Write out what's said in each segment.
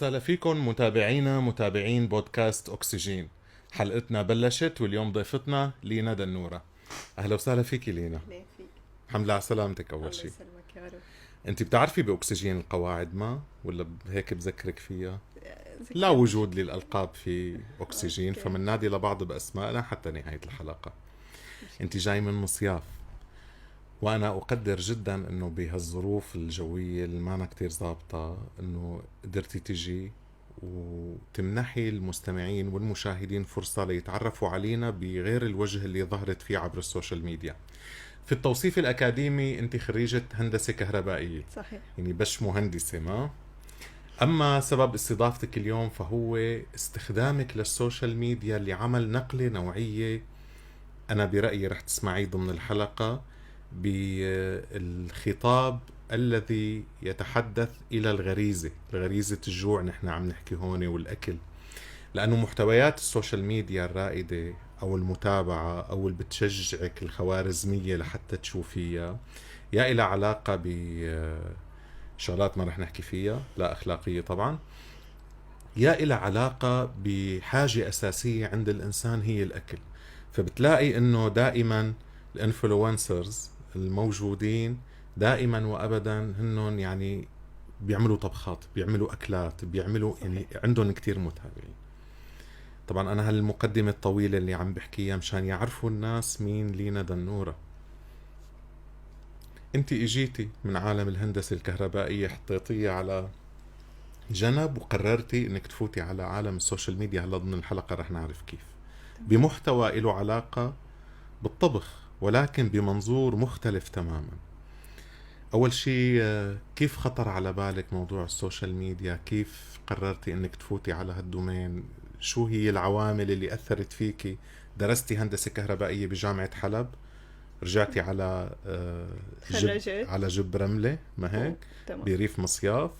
وسهلا فيكم متابعينا متابعين بودكاست أكسجين. حلقتنا بلشت واليوم ضيفتنا لينا دنورة. أهلا وسهلا فيكي لينا. أهلا فيك. الحمد لله على سلامتك. أول الله شيء يسلمك يا رب. أنت بتعرفي بأكسجين القواعد ما ولا هيك بذكرك فيها؟ ذكرت. لا وجود للألقاب في أكسجين، أوكي. فمننادي لبعض بأسمائنا حتى نهاية الحلقة. أنت جاي من مصياف، وأنا أقدر جدا أنه بهالظروف الجوية اللي معنا كتير ضابطة أنه قدرتي تجي وتمنحي المستمعين والمشاهدين فرصة ليتعرفوا علينا بغير الوجه اللي ظهرت فيه عبر السوشيال ميديا. في التوصيف الأكاديمي أنت خريجة هندسة كهربائية، صحيح. يعني بش مهندسة ما. أما سبب استضافتك اليوم فهو استخدامك للسوشيال ميديا لعمل نقلة نوعية. أنا برأيي رح تسمعيه ضمن الحلقة بالخطاب الذي يتحدث إلى غريزة الجوع. نحن عم نحكي هون والأكل، لأنه محتويات السوشيال ميديا الرائدة أو المتابعة أو اللي بتشجعك الخوارزمية لحتى تشوفيها، يا إلى علاقة بشغلات ما رح نحكي فيها لا أخلاقية طبعا، يا إلى علاقة بحاجة أساسية عند الإنسان هي الأكل. فبتلاقي إنه دائما الانفلونسرز الموجودين دائما وأبدا هنن يعني بيعملوا طبخات، بيعملوا أكلات، بيعملوا يعني عندهم كتير متابعين. طبعا أنا هالمقدمة الطويلة اللي عم بحكيها مشان يعرفوا الناس مين لينا دنورة. انت اجيتي من عالم الهندسة الكهربائية، حطيتيها على جنب وقررتي انك تفوتي على عالم السوشيال ميديا. هلا ضمن الحلقة رح نعرف كيف، بمحتوى له علاقة بالطبخ ولكن بمنظور مختلف تماما. أول شيء كيف خطر على بالك موضوع السوشيال ميديا؟ كيف قررتي أنك تفوتي على هالدومين؟ شو هي العوامل اللي أثرت فيكي؟ درستي هندسة كهربائية بجامعة حلب، رجعتي على على جب رملة ما هيك بريف مصياف،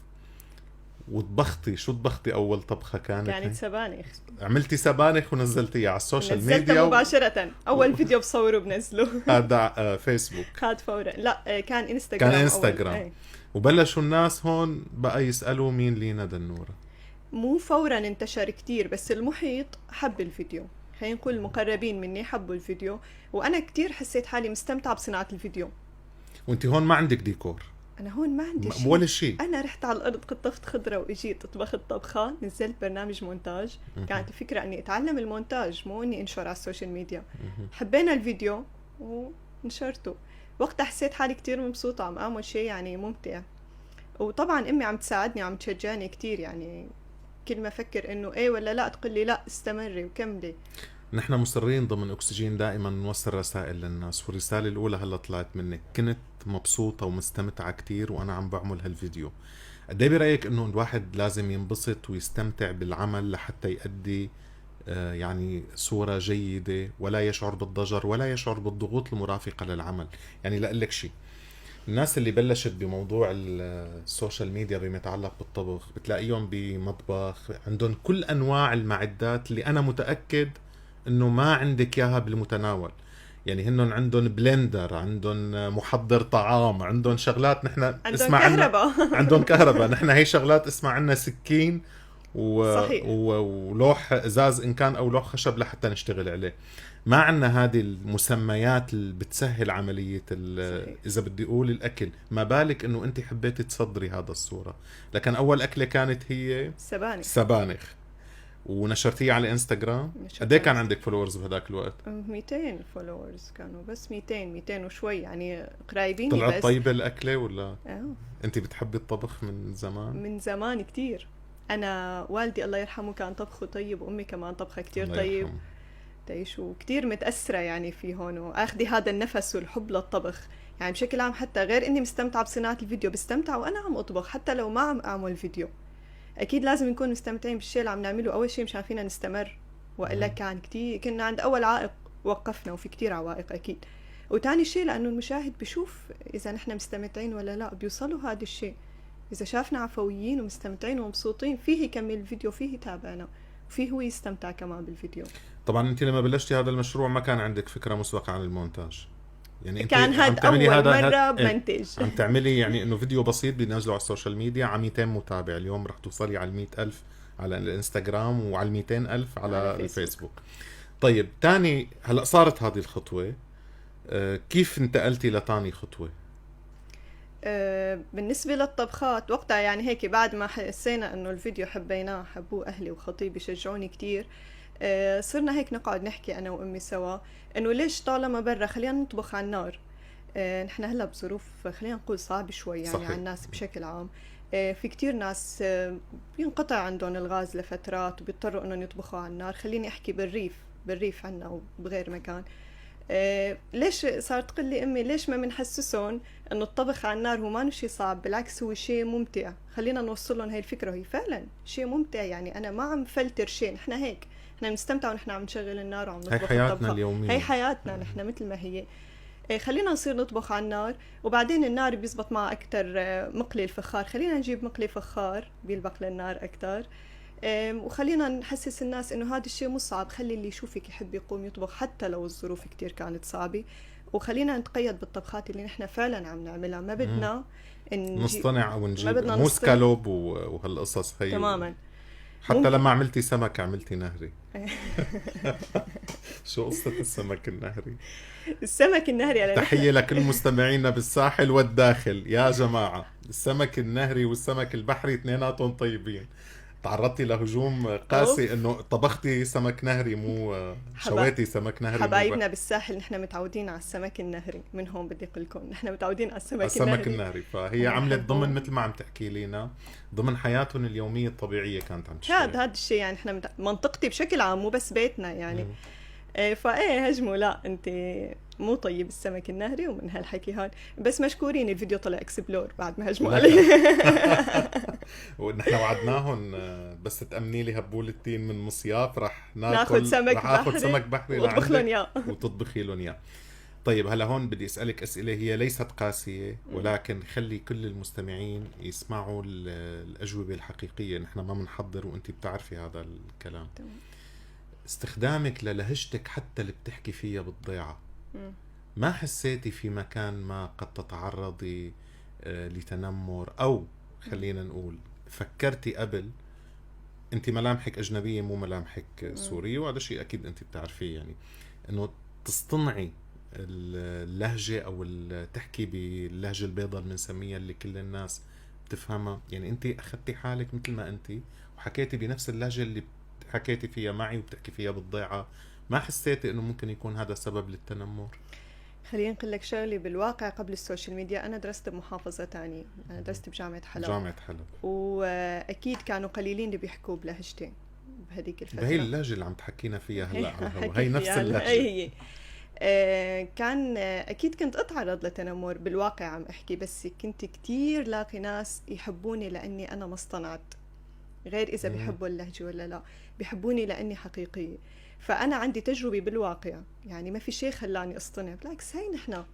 وطبختي. شو طبختي أول طبخة كانت سبانخ. عملتي سبانخ ونزلتيها على السوشيال ميديا؟ نزلتها مباشرة. أول فيديو بصوره بنزله. هذا فيسبوك؟ هاد فورا. لا كان انستغرام. وبلشوا الناس هون بقى يسألوا مين لينا دنورة. مو فورا انتشر كتير، بس المحيط حب الفيديو. خلينا نقول المقربين مني حبوا الفيديو، وأنا كتير حسيت حالي مستمتعة بصناعة الفيديو. وانت هون ما عندك ديكور؟ أنا هون ما عندي شيء ولا شيء. أنا رحت على الأرض قطفت خضرة وإجيت طبخت طبخة، نزلت برنامج مونتاج. كانت الفكرة أني أتعلم المونتاج، مو أني أنشر على السوشيال ميديا. حبينا الفيديو ونشرته. وقتها حسيت حالي كتير مبسوطة، عم أعمل شيء يعني ممتع. وطبعا أمي عم تساعدني، عم تشجعني كتير. يعني كل ما أفكر إنه إيه ولا لا تقول لي لا استمري وكملي. نحن مصرين ضمن أكسجين دائما نوصل رسائل للناس، والرسالة الأولى هلا طلعت منك. كنت مبسوطة ومستمتعة كتير وأنا عم بعمل هالفيديو. قد ايه برأيك إنه الواحد لازم ينبسط ويستمتع بالعمل لحتى يؤدي يعني صورة جيدة، ولا يشعر بالضجر ولا يشعر بالضغوط المرافقة للعمل؟ يعني لأقلك شيء، الناس اللي بلشت بموضوع السوشيال ميديا بما يتعلق بالطبخ بتلاقيهم بمطبخ عندهم كل أنواع المعدات اللي أنا متأكد إنه ما عندك إياها بالمتناول. يعني هنن عندهم بلندر، عندهم محضر طعام، عندهم شغلات نحن عندهم كهرباء. عندهم كهرباء. نحن هي شغلات اسمع عنا سكين ولوح ازاز ان كان او لوح خشب لحتى نشتغل عليه. ما عنا هذه المسميات اللي بتسهل عملية اذا بدي اقول الاكل. ما بالك انه انت حبيتي تصدري هذا الصورة. لكن اول اكلة كانت هي سبانخ ونشرتيها على انستغرام. قد ايه كان عندك فولورز بهداك الوقت؟ 200 فولورز كانوا، بس 200 وشوي يعني قريبين. طلعت طيبة الأكلة ولا؟ أنت بتحبي الطبخ من زمان؟ من زمان كتير. أنا والدي الله يرحمه كان طبخه طيب، وأمي كمان طبخة كتير طيب. تعيشوا كتير متأثرة يعني في هون، وأخذي هذا النفس والحب للطبخ. يعني بشكل عام حتى غير إني مستمتعة بصناعة الفيديو، بستمتع وأنا عم أطبخ حتى لو ما عم أعمل فيديو. أكيد لازم نكون مستمتعين بالشيء اللي عم نعمله أول شيء مشان فينا نستمر. وإلا كان كتير كنا عند أول عائق وقفنا، وفي كتير عوائق أكيد. وتاني شيء لأنه المشاهد بيشوف إذا نحن مستمتعين ولا لا، بيوصلوا هذا الشيء. إذا شافنا عفويين ومستمتعين ومبسوطين فيه يكمل الفيديو، فيه يتابعنا، وفيه هو يستمتع كمان بالفيديو. طبعا أنت لما بلشتي هذا المشروع ما كان عندك فكرة مسبقة عن المونتاج؟ يعني انت كان عم هاد تعملي اول هذا مره إيه، بمنتج. عم تعملي يعني انه فيديو بسيط بينزله على السوشيال ميديا على 200 متابع، اليوم رح توصلي على 100,000 على الانستغرام وعلى 200,000 على على فيسبوك. الفيسبوك. طيب تاني هلا صارت هذه الخطوة، كيف انتقلتي لتاني خطوة؟ بالنسبة للطبخات وقتها يعني هيك بعد ما حسينا انه الفيديو حبيناه، حبوه اهلي وخطيبي، شجعوني كتير. صرنا هيك نقعد نحكي انا وامي سوا انه ليش طالما برا خلينا نطبخ على النار. نحن هلا بظروف خلينا نقول صعبة شوي يعني صحيح. على الناس بشكل عام. في كتير ناس بينقطع عندهم الغاز لفترات وبيضطروا انهم يطبخوا على النار. خليني احكي بالريف عنا وبغير مكان. ليش صارت تقول لي امي ليش ما بنحسسهم انه الطبخ على النار هو ما شيء صعب، بالعكس هو شيء ممتع. خلينا نوصل لهم هاي الفكره، وهي فعلا شيء ممتع. يعني انا ما عم فلتر شيء، نحن هيك احنا بنستمتع ونحن عم نشغل النار وعم هاي نطبخ حياتنا الطبخه. اليومية. هي حياتنا نحن مثل ما هي. خلينا نصير نطبخ على النار، وبعدين النار بيزبط معه اكثر مقلي الفخار. خلينا نجيب مقلي فخار بيلبق للنار اكثر. وخلينا نحسس الناس انه هذا الشيء مو صعب. خلي اللي يشوفك يحب يقوم يطبخ حتى لو الظروف كتير كانت صعبة. وخلينا نتقيد بالطبخات اللي نحن فعلا عم نعملها. ما بدنا نصطنع او ما نجيب بدنا مو نصطنع سكالوب وهالقصص هي تماما. حتى لما عملتي سمك عملتي نهري. شو قصة السمك النهري؟ السمك النهري على تحية لكل مستمعينا بالساحل والداخل يا جماعة. السمك النهري والسمك البحري اثنيناتهم طيبين. تعرضتي لهجوم قاسي انه طبختي سمك نهري مو شويتي سمك نهري. حبايبنا بالساحل نحن متعودين على السمك النهري، من هون بدي اقول لكم نحن متعودين على السمك النهري. فهي عملت ضمن مثل ما عم تحكي لنا ضمن حياتهم اليومية الطبيعية كانت عم تشتغل. هذا الشيء يعني احنا منطقتي بشكل عام مو بس بيتنا يعني. فايه هجموا لا انت مو طيب السمك النهري ومن هالحكي هون. بس مشكورين الفيديو طلع اكسبلور بعد ما هجموا علي. ونحن وعدناهم بس تأمني لي هبول التين من مصياف رح ناخذ سمك رح اخذ سمك بحري واطبخ لهم اياه وتطبخي لهم اياه. طيب هلا هون بدي اسالك اسئله هي ليست قاسيه، ولكن خلي كل المستمعين يسمعوا الاجوبه الحقيقيه. نحن ما بنحضر وانت بتعرفي هذا الكلام. استخدامك للهجتك حتى اللي بتحكي فيها بالضيعة، ما حسيتي في مكان ما قد تتعرضي لتنمر، أو خلينا نقول فكرتي قبل، أنت ملامحك أجنبية مو ملامحك سورية وهذا شيء أكيد أنت بتعرفيه، يعني أنه تصطنعي اللهجة أو تحكي باللهجة البيضاء اللي بنسميها اللي كل الناس بتفهمها. يعني أنت أخذتي حالك مثل ما أنت وحكيتي بنفس اللهجة اللي حكيتي فيها معي وبتحكي فيها بالضيعة. ما حسيتي انه ممكن يكون هذا سبب للتنمر؟ خلينا نقول لك شغلي، بالواقع قبل السوشيال ميديا انا درست بمحافظة تانية، انا درست بجامعة حلب. جامعة حلب. واكيد كانوا قليلين اللي بيحكوا بلهجتين بهذيك الفترة. هي اللهجة اللي عم تحكينا فيها هلا على الهواء، هي نفس اللهجة. هي كان اكيد كنت اتعرض لتنمر بالواقع عم احكي، بس كنت كتير لاقي ناس يحبوني لاني انا ما اصطنعت، غير إذا بيحبوا اللهجة ولا لا، بيحبوني لأني حقيقية. فأنا عندي تجربة بالواقع، يعني ما في شيء خلاني أصطنع، بالعكس هاي نحنا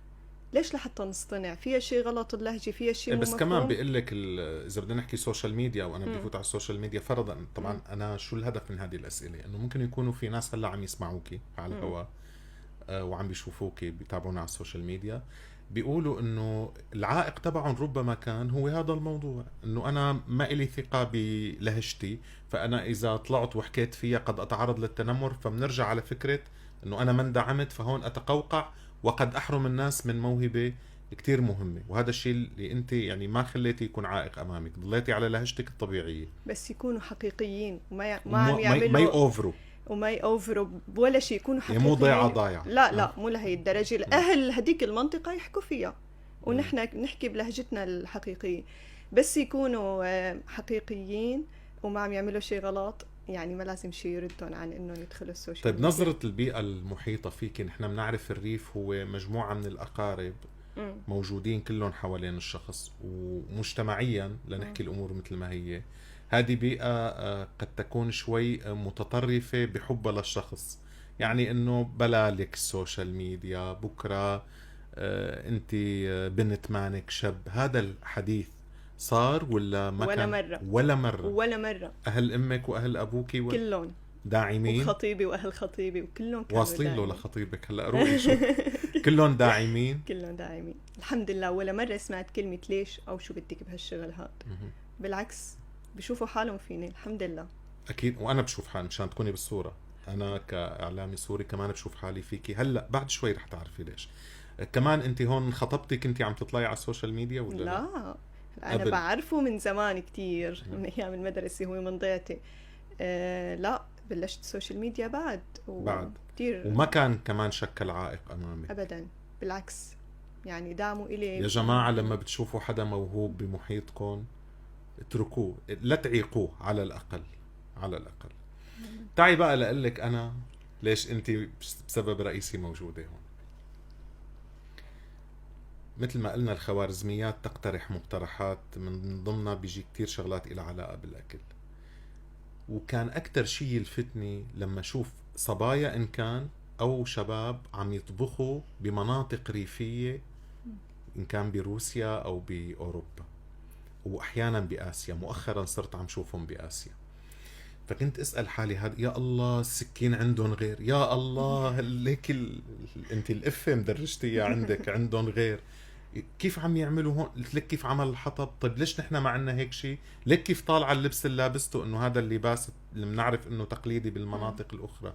ليش لحتى نصطنع؟ فيها شيء غلط اللهجة، فيها شيء مو بس مفهوم. كمان بيقول لك إذا بدنا نحكي سوشيال ميديا وأنا بدي فوت على السوشيال ميديا فرضا، طبعا أنا شو الهدف من هذه الأسئلة؟ إنه ممكن يكونوا في ناس هلا عم يسمعوكي على الهواء وعم بيشوفوكي بيتابعونا على السوشيال ميديا، بيقولوا انه العائق تبعهم ربما كان هو هذا الموضوع، انه انا ما إلي ثقة بلهجتي، فانا اذا طلعت وحكيت فيها قد اتعرض للتنمر. فبنرجع على فكرة انه انا ما اندعمت فهون اتقوقع وقد احرم الناس من موهبة كتير مهمة. وهذا الشيء اللي انت يعني ما خليتي يكون عائق امامك، ضليتي على لهجتك الطبيعية. بس يكونوا حقيقيين وما ما عم يعملوا ما يأوفروا وما يأوفروا ولا شيء، يكونوا حقيقيين. مو ضايعة. لا مو لهي الدرجة. الأهل هديك المنطقة يحكوا فيها ونحن نحكي بلهجتنا الحقيقية، بس يكونوا حقيقيين وما عم يعملوا شيء غلط، يعني ما لازم شيء يردون عن انه يدخلوا السوشيال طيب ميديا. نظرة البيئة المحيطة فيك، نحن بنعرف الريف هو مجموعة من الأقارب موجودين كلهم حوالين الشخص، ومجتمعيا لنحكي الأمور مثل ما هي، هذه بيئة قد تكون شوي متطرفة بحبها للشخص. يعني انه بلالك السوشيال ميديا بكرة انت بنت مانك شب، هذا الحديث صار ولا ما ولا كان؟ مرة. ولا مرة. ولا مرة. أهل أمك وأهل أبوك كلهم داعمين. وخطيبي واهل خطيبي وكلهم كانوا واصلين له داعمين. لخطيبك هلا روحي شو كلهم داعمين. كلهم داعمين الحمد لله. ولا مرة سمعت كلمة ليش أو شو بدك بهالشغل هاد. بالعكس بشوفوا حالهم فيني الحمد لله. أكيد، وأنا بشوف حالي مشان تكوني بالصورة. أنا كإعلامي سوري كمان بشوف حالي فيكي. هلأ بعد شوي رح تعرفي ليش. كمان أنت هون خطبتي كنتي عم تطلعي على السوشيال ميديا ولا لا؟ أنا قبل. بعرفه من زمان كتير، من أيام المدرسة، هو من ضيعتي. لا بلشت السوشيال ميديا بعد كتير. وما كان كمان شكل عائق أمامي أبدا، بالعكس يعني دعموا إلي. يا جماعة لما بتشوفوا حدا موهوب بمحيطكم اتركوه، لا تعيقوه على الأقل، على الأقل. تعي بقى لقلك أنا ليش أنت بسبب رئيسي موجودة هون. مثل ما قلنا الخوارزميات تقترح مقترحات من ضمنها بيجي كتير شغلات إلى علاقة بالأكل. وكان أكتر شيء يلفتني لما أشوف صبايا إن كان أو شباب عم يطبخوا بمناطق ريفية، إن كان بروسيا أو بأوروبا وأحيانا بآسيا. مؤخرا صرت عم شوفهم بآسيا، فكنت أسأل حالي هذا يا الله السكين عندهم غير، يا الله ليك انت القفة مدرجتي عندك عندهم غير. كيف عم يعملوا هون؟ قلت لك كيف عمل الحطب. طيب ليش نحن ما عنا هيك شيء؟ ليك كيف طالع اللبس اللي لابسته انه هذا اللباس اللي بنعرف انه تقليدي بالمناطق الاخرى.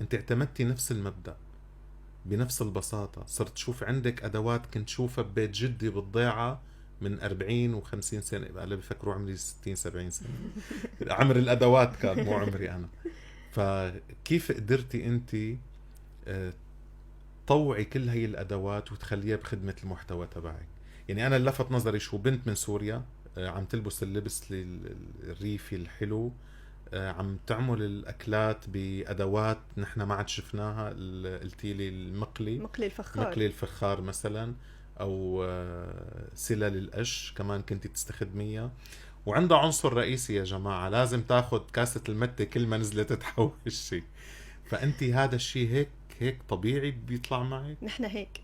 انت اعتمدتي نفس المبدأ بنفس البساطة. صرت تشوف عندك ادوات كنت شوفها ببيت جدي بالضيعة من 40 و50 سنة. أنا بفكروا عمري 60 70 سنة. عمر الأدوات كان مو عمري أنا. فكيف قدرتي أنت طوعي كل هاي الأدوات وتخليها بخدمة المحتوى تبعك؟ يعني أنا لفت نظري شو بنت من سوريا عم تلبس اللبس الريفي الحلو، عم تعمل الأكلات بأدوات نحن ما عاد شفناها. قلتيلي مقلي الفخار، مقلي الفخار مثلا، او سلل القش كمان كنتي تستخدميها. وعندها عنصر رئيسي يا جماعة، لازم تاخد كاسة المتة كل ما نزلت تحوشي. فأنت هذا الشيء هيك طبيعي بيطلع معك؟ نحن هيك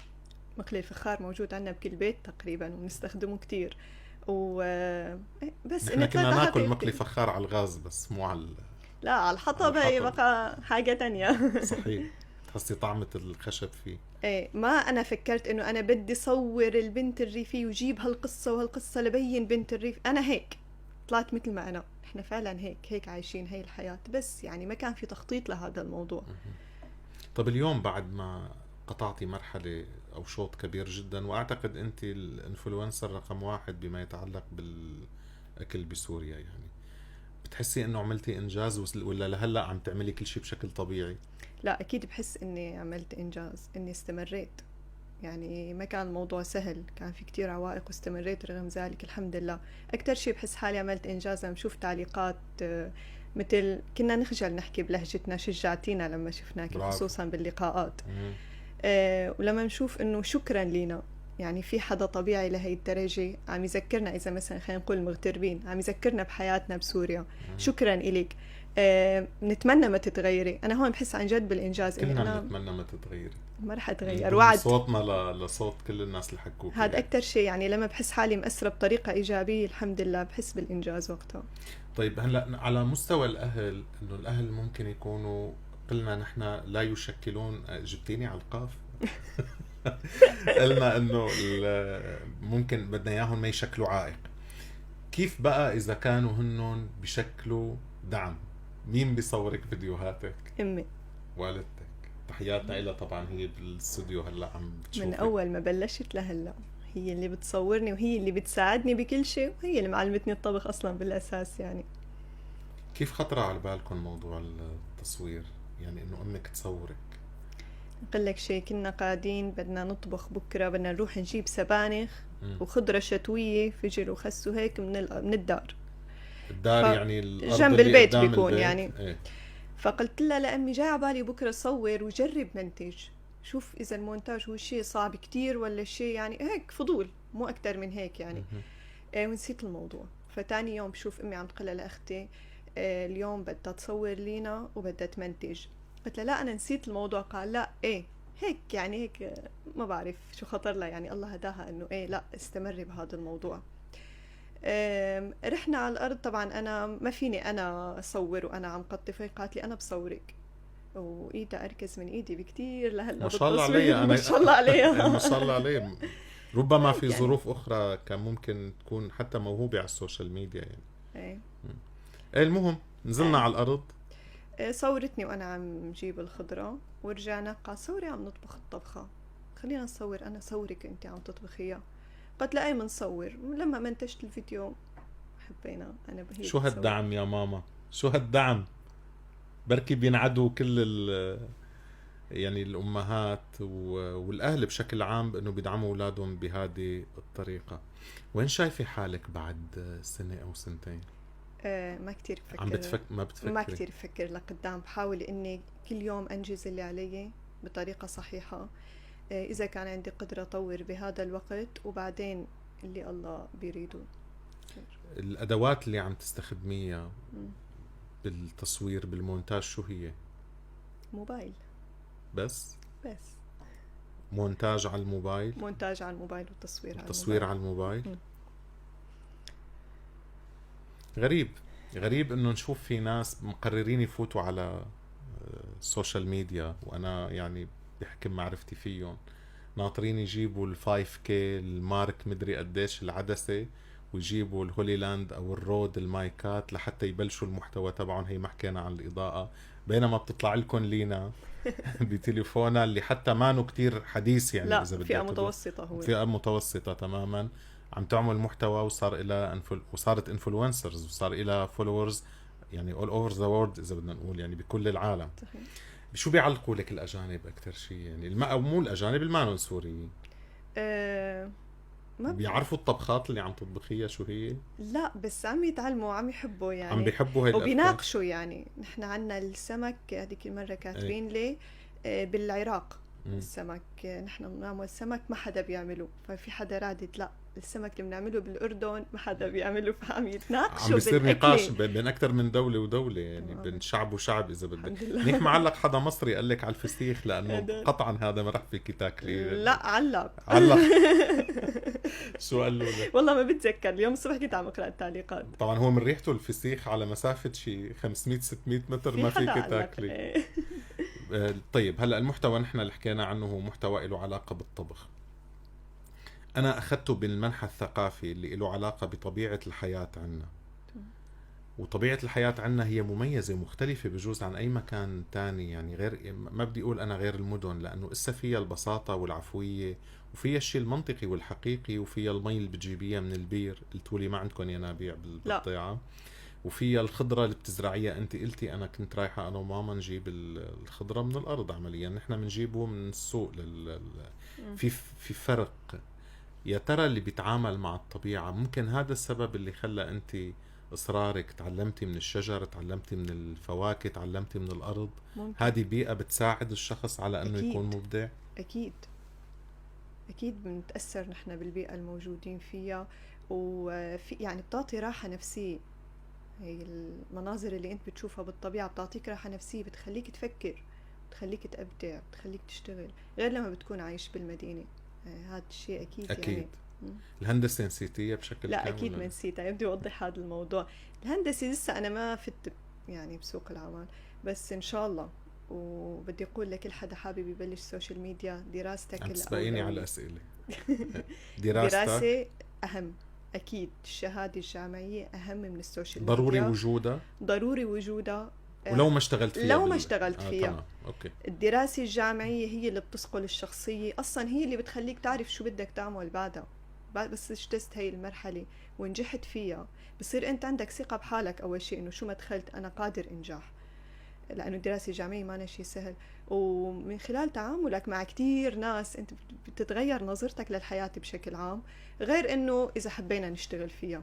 مقلي الفخار موجود عندنا بكل بيت تقريبا وبنستخدمه كتير. بس نحن كنا ناكل مقلي فخار على الغاز بس مو على لا على الحطب. هي بقى حاجة تانية. صحيح، تحسي طعمة الخشب فيه. ايه، ما انا فكرت انه انا بدي صور البنت الريفية وجيب هالقصة وهالقصة لبين بنت الريف. انا هيك طلعت مثل ما انا. احنا فعلا هيك عايشين هاي الحياة، بس يعني ما كان في تخطيط لهذا الموضوع. طب اليوم بعد ما قطعتي مرحلة أو شوط كبير جدا، وأعتقد أنت الانفلونسر رقم 1 بما يتعلق بالأكل بسوريا، يعني بتحسي أنه عملتي إنجاز ولا لهلأ عم تعملي كل شيء بشكل طبيعي؟ لا أكيد بحس أني عملت إنجاز، أني استمريت. يعني ما كان الموضوع سهل، كان في كتير عوائق واستمريت رغم ذلك الحمد لله. أكتر شيء بحس حالي عملت إنجاز لما بشوف تعليقات مثل كنا نخجل نحكي بلهجتنا شجعتينا لما شفناك خصوصا باللقاءات. ولما نشوف انه شكرا لينا، يعني في حدا طبيعي لهي الدرجة عم يذكرنا، اذا مثلا خلينا نقول مغتربين عم يذكرنا بحياتنا بسوريا. شكرا إليك. نتمنى ما تتغيري. انا هون بحس عن جد بالانجاز. كلنا نتمنى ما تتغيري، ما رح اتغير. وعد صوتنا لصوت كل الناس اللي حكوك. هذا اكثر شيء، يعني لما بحس حالي مأثرة بطريقة ايجابية الحمد لله بحس بالانجاز وقتها. طيب هلا على مستوى الاهل، انه الاهل ممكن يكونوا، قلنا نحن لا يشكلون، جبتيني على القاف. قلنا انه ممكن بدنا اياهم ما يشكلوا عائق. كيف بقى اذا كانوا هنن بشكلوا دعم؟ مين بيصورك فيديوهاتك؟ امي، والدتك. تحياتنا لها طبعا، هي بالاستوديو هلا عم بتشوفك. من اول ما بلشت لهلا هي اللي بتصورني وهي اللي بتساعدني بكل شيء، وهي اللي معلمتني الطبخ اصلا بالاساس. يعني كيف خطر على بالكم موضوع التصوير، يعني انه امك تصورك؟ اقول لك شيء، كنا قاعدين بدنا نطبخ بكره، بدنا نروح نجيب سبانخ وخضره شتويه فجل وخس وهيك من الدار يعني الارض جنب اللي البيت قدام بيكون البيت. يعني إيه. فقلت لها لأمي جاي عبالي بكره صور وجرب منتج، شوف اذا المونتاج هو شيء صعب كتير ولا شيء يعني هيك فضول، مو اكتر من هيك يعني. ونسيت الموضوع. فتاني يوم بشوف امي عم تقول لاختي اليوم بدها تصور لينا وبدها تمنتج. قلت لها لا انا نسيت الموضوع. قال لا ايه هيك يعني هيك ما بعرف شو خطر لها، يعني الله هداها انه ايه لا استمري بهذا الموضوع. رحنا على الأرض. طبعا أنا ما فيني أنا أصور وأنا عم قطفي، قالت لي أنا بصورك، وإيدها أركز من إيدي بكتير لهلا ما شاء الله بالتصوير. عليها. ما شاء الله عليها. ما شاء الله عليه. ربما في يعني ظروف أخرى كان ممكن تكون حتى موهوبة على السوشيال ميديا يعني. إيه. المهم نزلنا إيه. على الأرض. صورتني وأنا عم جيب الخضرة، ورجعنا قال صوري عم نطبخ الطبخة، خلينا نصور. أنا صورك أنت عم تطبخيها. قلت لا، أي منصور. لما منتجت الفيديو حبينا أنا بهي شو بتصور. هالدعم يا ماما، شو هالدعم. بركي بينعدوا كل يعني الأمهات والأهل بشكل عام بأنه بيدعموا أولادهم بهذه الطريقة. وين شايفة حالك بعد سنة أو سنتين؟ ما كتير عم بفكر. ما ما بتفكري؟ كتير بفكر لقدام. بحاول إني كل يوم أنجز اللي علي بطريقة صحيحة. إذا كان عندي قدرة أطور بهذا الوقت، وبعدين اللي الله بيريده. الأدوات اللي عم تستخدميها مم. بالتصوير بالمونتاج شو هي؟ موبايل بس بس. مونتاج على الموبايل؟ مونتاج على الموبايل وتصوير على تصوير الموبايل. على الموبايل. مم. غريب، غريب انه نشوف في ناس مقررين يفوتوا على السوشيال ميديا، وانا يعني بحكم معرفتي فيهم ناطرين يجيبوا ال 5K المارك مدري قديش العدسة، ويجيبوا الهوليلاند او الرود المايكات لحتى يبلشوا المحتوى تبعهم. هي ما حكينا عن الإضاءة، بينما بتطلع لكم لينا بتليفونها اللي حتى مانو كتير حديث يعني. لا، اذا بدك فئة متوسطة هو. فئة متوسطة تماما، عم تعمل محتوى وصار إلى وصارت انفلونسرز وصار إلى فولورز يعني all over the world إذا بدنا نقول يعني بكل العالم. صحيح. شو بيعلقوا لك الأجانب أكثر شيء يعني أو مو الأجانب، المانو السوريين؟ ما بيعرفوا الطبخات اللي عم تطبخيها شو هي؟ لا، بس عم يتعلموا، عم يحبوا يعني. عم بيحبوا هاي الأفكار؟ وبيناقشوا يعني. نحن عنا السمك هذيك المرة كاتبين لي بالعراق السمك، نحن بنعمل سمك ما حدا بيعمله. ففي حدا رادت لا، السمك اللي بنعمله بالأردن ما حدا بيعمله. فعم يتناقشوا. عم بيصير نقاش بالأكل. بين أكثر من دولة ودولة يعني، بين شعب وشعب إذا بدك. الحمد لله. منيح معلق حدا مصري قال لك على الفسيخ، لأنه هذا. قطعا هذا ما رح فيك تاكلي. لا، علق. علق. شو قال له لك؟ والله ما بتذكر. اليوم الصبح كنت عم اقرا التعليقات. طبعا هو من ريحته الفسيخ على مسافة شي 500 600 متر ما في فيك حدا علق. تاكلي. طيب هلا المحتوى نحن اللي حكينا عنه هو محتوى له علاقة بالطبخ. أنا أخذته بالمنحى الثقافي اللي له علاقة بطبيعة الحياة عنا. وطبيعة الحياة عنا هي مميزة ومختلفة بجوز عن أي مكان تاني يعني. غير ما بدي أقول أنا غير المدن، لأنه إسا فيها البساطة والعفوية، وفيها الشيء المنطقي والحقيقي، وفيها المي اللي بتجيبيها من البير اللي تقولي ما عندكم ينابيع بالضيعة، وفيها الخضرة اللي بتزرعيها. أنت قلتي أنا كنت رايحة أنا وماما نجيب الخضرة من الأرض عمليا، نحن بنجيبه من السوق في فرق. يا ترى اللي بيتعامل مع الطبيعة ممكن هذا السبب اللي خلى أنت إصرارك تعلمتي من الشجر، تعلمتي من الفواكه، تعلمتي من الأرض؟ ممكن. هذه بيئة بتساعد الشخص على أنه أكيد. يكون مبدع. أكيد أكيد بنتأثر نحن بالبيئة الموجودين فيها، وفي يعني بتعطي راحة نفسية. هي المناظر اللي أنت بتشوفها بالطبيعة بتعطيك راحة نفسية، بتخليك تفكر، بتخليك تبدع، بتخليك تشتغل، غير لما بتكون عايش بالمدينة. هذا الشيء أكيد. أكيد. يعني الهندسة نسيتيها بشكل لا، كامل؟ أكيد ما نسيتها. بدي أوضح هذا الموضوع. الهندسة لسه أنا ما فت يعني بسوق العمل، بس إن شاء الله. وبدي أقول لكل حدا حابب يبلش سوشيال ميديا، دراستك عم تسبقيني على الأولوية. الأسئلة. دراسة أهم. أكيد الشهادة الجامعية أهم من السوشيال ميديا. ضروري وجودها. ضروري وجودها. ولو ما اشتغلت فيها لو ما اشتغلت فيها. تمام. أوكي. الدراسة الجامعية هي اللي بتصقل الشخصية أصلا، هي اللي بتخليك تعرف شو بدك تعمل بعدها. بس اجتزت هاي المرحلة ونجحت فيها، بصير أنت عندك ثقة بحالك. أول شيء إنه شو ما دخلت أنا قادر إنجح، لأنه الدراسة الجامعية ما شيء سهل. ومن خلال تعاملك مع كتير ناس أنت بتتغير نظرتك للحياة بشكل عام، غير إنه إذا حبينا نشتغل فيها.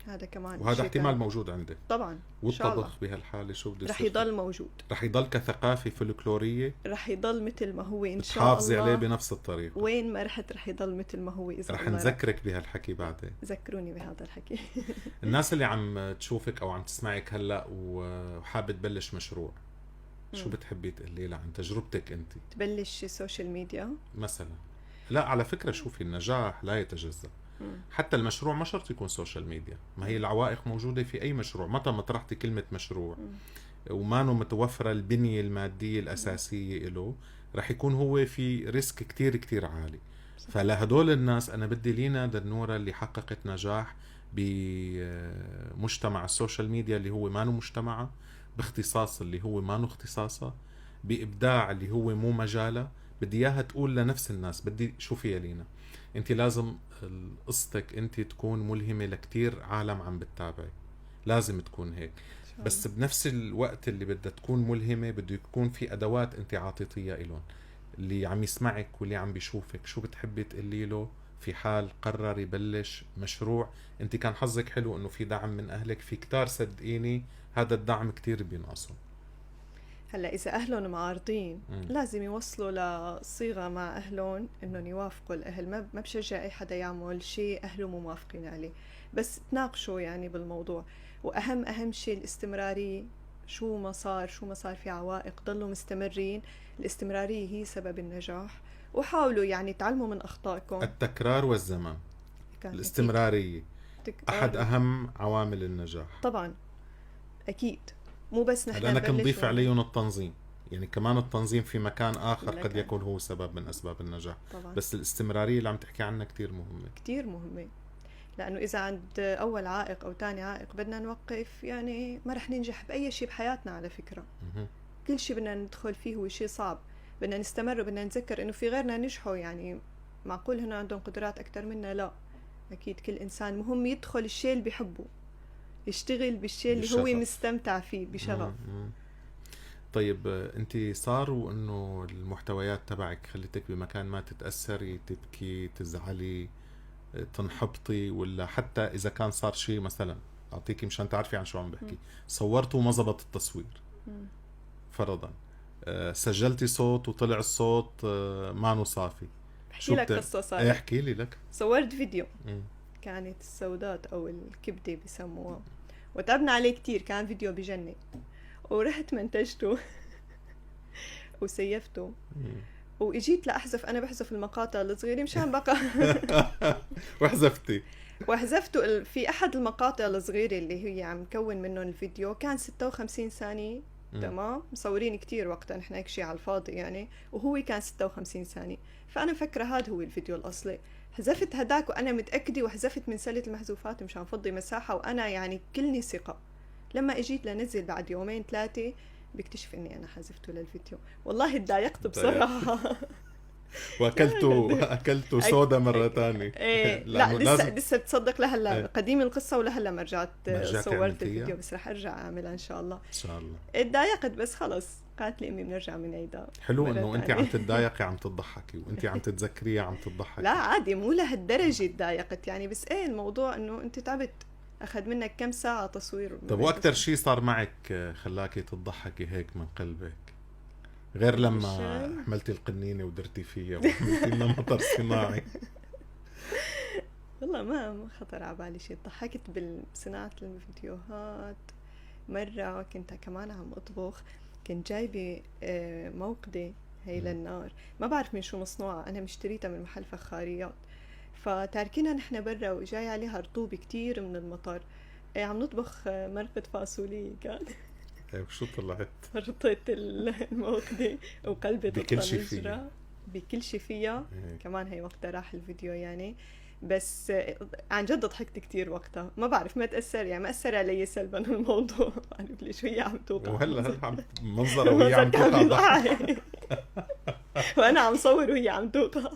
هذا كمان وهذا شيء احتمال تاني. موجود عندك طبعا. إن شاء الله. والطبخ بهالحالة شو بده رح يصير؟ يضل موجود، رح يضل كثقافة فلكلورية، رح يضل مثل ما هو إن شاء تحافظي عليه الله. بنفس الطريقة. وين ما رحت رح يضل مثل ما هو. إذا رح الله نذكرك بهالحكي بعدين. ذكروني بهذا الحكي. الناس اللي عم تشوفك أو عم تسمعك هلأ وحابة تبلش مشروع، شو بتحبي تقولي لها عن تجربتك أنت؟ تبلش سوشيال ميديا مثلا. لا على فكرة شوفي، النجاح لا يتجزأ. حتى المشروع ما شرط يكون سوشيال ميديا، ما هي العوائق موجودة في أي مشروع. متى ما طرحتي كلمة مشروع وما متوفرة البنية المادية الأساسية له، رح يكون هو في ريسك كتير كتير عالي. فلهدول الناس أنا بدي لينا دنورة اللي حققت نجاح بمجتمع السوشيال ميديا اللي هو ما مجتمعه، باختصاص اللي هو ما اختصاصه، بإبداع اللي هو مو مجاله. بدي إياها تقول لنفس الناس. بدي شوفي يا لينا، انت لازم قصتك انت تكون ملهمة لكتير عالم عم بتتابعي، لازم تكون هيك. بس بنفس الوقت اللي بدها تكون ملهمة بده يكون في أدوات انت عاطيتيها إلهم. اللي عم يسمعك واللي عم بيشوفك شو بتحبي تقولي له في حال قرر يبلش مشروع؟ انت كان حظك حلو انه في دعم من اهلك، في كتار صدقيني هذا الدعم كتير بينقصه. هلا اذا اهلهم معارضين لازم يوصلوا لصيغه مع اهلهم انهم يوافقوا. الاهل ما بشجع اي حدا يعمل شيء اهله مو موافقين عليه، بس تناقشوا يعني بالموضوع. واهم شيء الاستمراريه. شو ما صار في عوائق ضلوا مستمرين. الاستمراريه هي سبب النجاح. وحاولوا يعني تعلموا من اخطائكم. التكرار والزمن، الاستمرارية احد اهم عوامل النجاح طبعا. اكيد مو بس نحن لأنك نضيف عليهم التنظيم. يعني كمان التنظيم في مكان آخر قد لكن. يكون هو سبب من أسباب النجاح طبعا. بس الاستمرارية اللي عم تحكي عنها كتير مهمة، كتير مهمة. لأنه إذا عند أول عائق أو تاني عائق بدنا نوقف، يعني ما رح ننجح بأي شيء بحياتنا على فكرة. كل شيء بدنا ندخل فيه هو شيء صعب، بدنا نستمر وبدنا نتذكر إنه في غيرنا نجحوا. يعني معقول هنا عندهم قدرات أكتر منا؟ لا، أكيد كل إنسان مهم يدخل الشيء اللي بيحبه، يشتغل بالشيء اللي هو مستمتع فيه بشغف. طيب انت صاروا انه المحتويات تبعك خلتك بمكان ما تتأثري، تبكي، تزعلي، تنحبطي، ولا حتى اذا كان صار شيء مثلا اعطيكي مشان تعرفي عن شو عم بحكي، صورتوا وما زبط التصوير فرضا، سجلتي صوت وطلع الصوت ما صافي، احكي لك قصة صارت. احكي لي لك. صورت فيديو كانت السودات او الكبدة بسموها، وتعبنا عليه كتير، كان فيديو بجنة، ورحت منتجته وسيفته واجيت لاحذف. انا بحذف المقاطع الصغيره مشان بقى وحذفته في احد المقاطع الصغيره اللي هي عم كون منهم الفيديو. كان 56 ثانيه تمام، مصورين كتير وقتها نحن هيك شيء على الفاضي يعني، وهو كان 56 ثانيه. فانا فكره هذا هو الفيديو الاصلي، حذفت هداك وانا متاكده، وحذفت من سله المحذوفات مشان فضي مساحه، وانا يعني كلني ثقه. لما اجيت لنزل بعد يومين 3 بكتشف اني انا حذفته للفيديو. والله اتضايقت بصراحه. واكلتوا سودا مره ثانيه. ايه لا لسه تصدق لهلا قديم القصه، ولهلا ما رجعت صورت الفيديو، بس رح ارجع اعملها ان شاء الله. ان شاء الله. اتضايقت بس خلص، قالت لي امي بنرجع بنعيدها. حلو انه انت عم تتضايقي عم تضحكي، وانت عم تتذكريها عم تضحكي. لا عادي، مو لهالدرجه تضايقت يعني، بس ايه الموضوع انه انت تعبت، أخذ منك كم ساعة تصوير. طب وأكتر شيء صار معك خلاكي تضحكي هيك من قلبك، غير لما حملتي القنينة ودرتي فيها وحملتي لنا مطر صناعي؟ والله ما خطر على بالي شيء. ضحكت بصناعة الفيديوهات. مرة كنت كمان عم أطبخ، كنت جايبة موقدة هي للنار، ما بعرف من شو مصنوعة، أنا مشتريتها من محل فخاريات، فتاركينها نحن برا وجاي عليها رطوبة كتير من المطر. عم نطبخ مرقة فاصولية كان. شو طلعت؟ رطت الموقدة وقلبت الطنجرة بكل شي فيها. كمان هي وقتها راح الفيديو يعني، بس عن جد ضحكت كتير وقتها. ما بعرف، ما تأثر يعني، ما أثر علي سلبا الموضوع. ما بعرف ليش هي عم توقع، وهلا عم منظرة وهي عم توقع وأنا عم صور وهي عم توقع.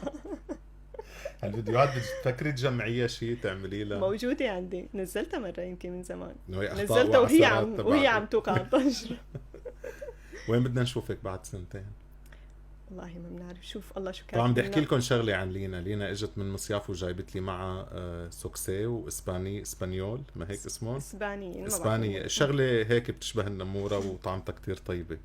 الفيديوهات بتفكري تجمعيها شيء تعمليه لها؟ موجودة عندي، نزلتها مرة يمكن من زمان، نزلتها وهي عم توقع على الطنجرة. وين بدنا نشوفك بعد 2 سنين؟ والله ما بنعرف، شوف الله شو كان. طبعا بدي احكي لكم شغله عن لينا اجت من مصياف وجايبت لي معها سوكسي اسبانيول، ما هيك اسمه؟ اسباني شغله هيك بتشبه النموره وطعمتها كتير طيبه.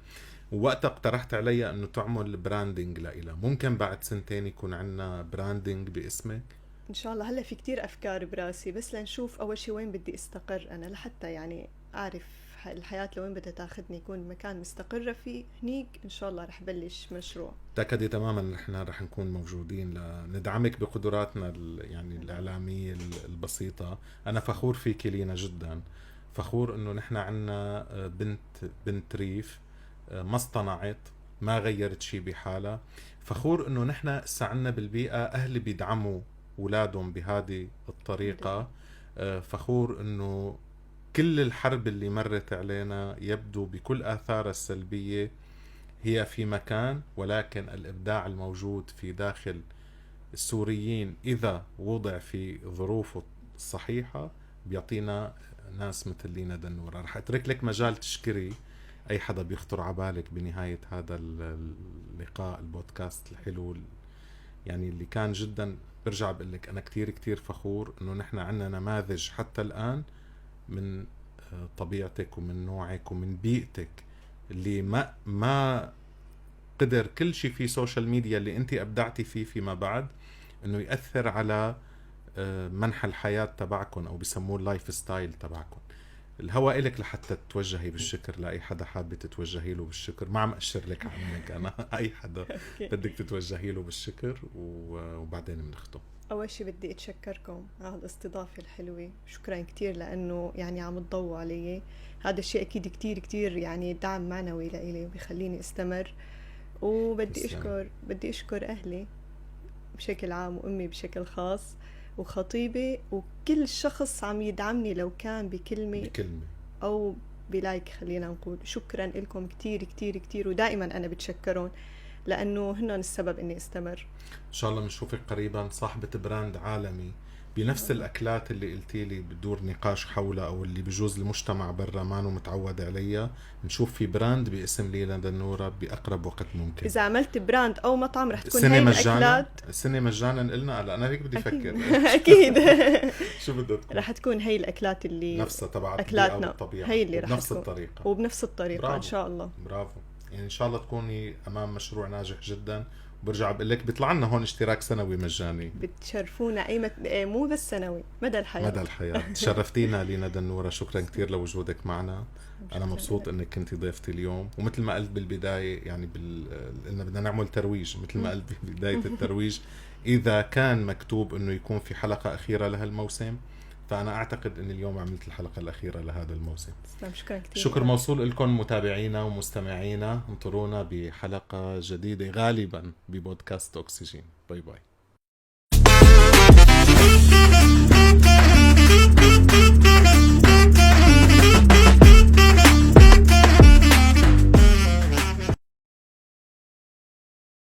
ووقتها اقترحت عليها انه تعمل براندنج لإلها. ممكن بعد 2 سنين يكون عندنا براندنج باسمك ان شاء الله. هلا في كتير افكار براسي، بس لنشوف اول شيء وين بدي استقر انا، لحتى يعني اعرف الحياة لوين بدها تاخذني، يكون مكان مستقرة فيه، هنيك إن شاء الله رح بلش مشروع. تأكدي تماما نحن رح نكون موجودين لندعمك بقدراتنا يعني الإعلامية البسيطة. أنا فخور فيك لينا جدا، فخور إنه نحن عنا بنت ريف ما اصطنعت، ما غيرت شيء بحالها. فخور إنه نحن سعنا بالبيئة أهل بيدعموا أولادهم بهذه الطريقة. فخور إنه كل الحرب اللي مرت علينا يبدو بكل آثارها السلبية هي في مكان، ولكن الإبداع الموجود في داخل السوريين إذا وضع في ظروفه الصحيحة بيعطينا ناس مثل لينا دنورة. رح أترك لك مجال تشكري أي حدا بيخطر عبالك بنهاية هذا اللقاء البودكاست الحلو يعني اللي كان جدا. برجع بقول لك أنا كتير كتير فخور إنه نحن عنا نماذج حتى الآن من طبيعتك ومن نوعك ومن بيئتك اللي ما قدر كل شيء في سوشيال ميديا اللي انت ابدعتي فيه فيما بعد انه يأثر على منحى الحياة تبعكم او بسموه اللايف ستايل تبعكم. الهواء إلك لحتى تتوجهي بالشكر لأي حدا حابة تتوجهي له بالشكر. ما عم أشر لك عنك أنا أي حدا بدك تتوجهي له بالشكر وبعدين بنختم. أول شيء بدي أتشكركم على الاستضافة الحلوة، شكرا كتير لأنه يعني عم تضووا علي. هذا الشيء أكيد كتير كتير يعني دعم معنوي لإلي وبيخليني استمر. بدي أشكر أهلي بشكل عام وأمي بشكل خاص وخطيبي وكل شخص عم يدعمني لو كان بكلمة أو بلايك. خلينا نقول شكرا لكم كتير كتير كتير، ودائما أنا بتشكرون لأنه هن السبب إني استمر. إن شاء الله بنشوفك قريبا صاحبة براند عالمي بنفس الأكلات اللي قلتي لي بدور نقاش حولها أو اللي بجوز المجتمع برا ما نو متعود عليها. نشوف في براند باسم لينا دنورة بأقرب وقت ممكن. إذا عملت براند أو مطعم رح تكون هاي الأكلات السنة مجانا قلنا. لا أنا هيك بدي أفكر أكيد شو بدها تكون؟ رح تكون هي الأكلات اللي نفسها تبعت أكلاتنا هي اللي رح بنفس الطريقة وبنفس الطريقة إن شاء الله. برافو. يعني إن شاء الله تكوني أمام مشروع ناجح جدا. برجع بقول لك بيطلع لنا هون اشتراك سنوي مجاني. بتشرفونا مو بس سنوي، مدى الحياة. شرفتينا لينا دنورة، شكرا كتير لوجودك معنا. أنا مبسوط إنك كنتي ضيفتي اليوم. ومثل ما قلت بالبداية يعني إنه بدنا نعمل ترويج مثل ما قلت ببداية الترويج. إذا كان مكتوب إنه يكون في حلقة أخيرة لهالموسم فأنا أعتقد أن اليوم عملت الحلقة الأخيرة لهذا الموسم. شكرا كتير. شكر موصول لكم متابعينا ومستمعينا. انطرونا بحلقة جديدة غالبا ببودكاست أكسجين. باي باي.